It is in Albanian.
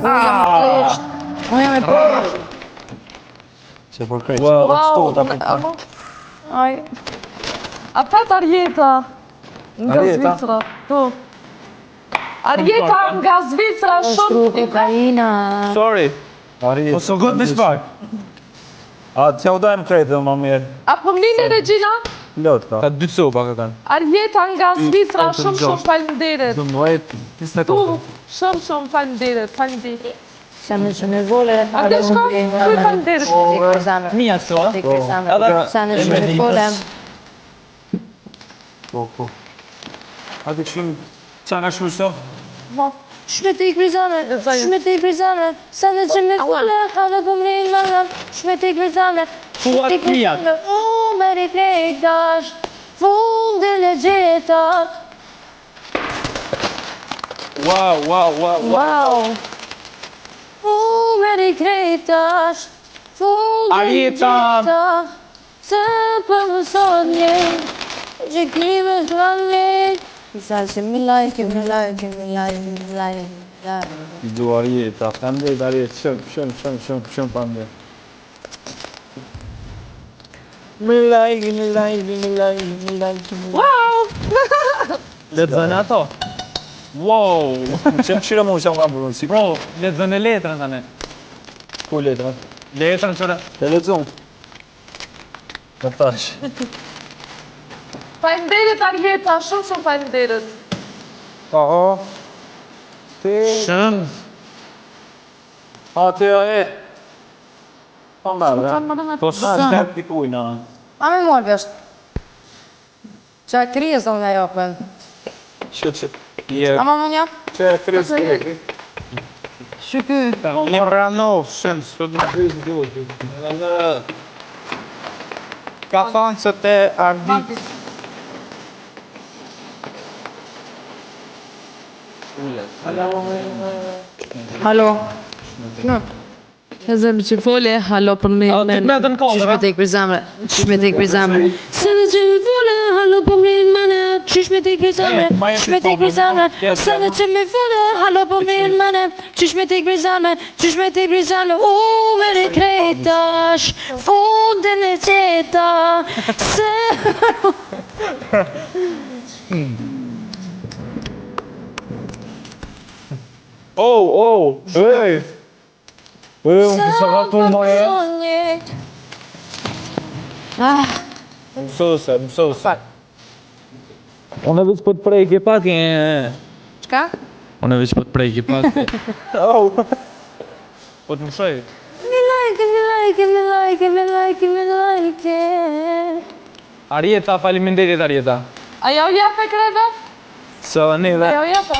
Unë jam e përë. Se për krejt. Wow. Aj. A pat Arjeta. Nga Zvicra. Po. Arjeta nga Zvicra shumë. Ukraina. Sorry. Arjet. Po so good me spark. A, që u dojmë krejtë dhe më mirë. A po mline Regina? Lot ka. Ka 2 sopa ka kanë. Arjeta nga Zvicra shumë falenderit. Dëmdojt, tisë Tu, shumë falenderit. Falenderit. Siamo sono vole. A dhe shko? Kuj falenderit. Mia so. Siamo sono vole. Po. A të këshim, qa nga shumë shto? Shmete i krizane. Sana që me vole. Hala po mrin mana. Shmete i krizane. O, me riflektash. Fundin e gjeta. Wow. O, me riflektash. Fundin e gjeta. Se për më sot një. Që klime shlanit. Sa që mi like. I du Arjeta, fandet Arjet, shumë fandet. Me like. Wow! Le të dhënë ato. Wow. Shira mu që më kam përën si. Bro, le të dhënë letrën tani. Ku letra? Letrën qëra. Të lezum. Më thash. Falenderit Arjeta, shumë falenderit. O. Ti. Shumë. A, ti o e. Pa mërë, Po shumë. Shtet t'i kujna. A me mor vjesht. Qa e krijes do nga jopën. Shqit. A ma më një? Që e kriz krekri. Shqyky. Moranov, shumë. Së të kriz duhet. Ka thonë se te ardi. Halo. Në. E zemë që fole, halo për me men. Shmete i krizame. Se në që me fole, halo po mrin mene. Qysh me te i krizame. Se në që me fole, halo po mrin mene. Qysh me te i krizame. O, veri krejtash. Fundin e qeta. Se... Ej. Unë të sëgatur më e. Mësose. Unë e vëq po të prejke pak e. Qka? Unë e vëq po të prejke pak e. Po të mësoj. Me like. Arjeta, faleminderit Arjeta. Ajo jepe kreve? So, ne dhe. Ajo jepe?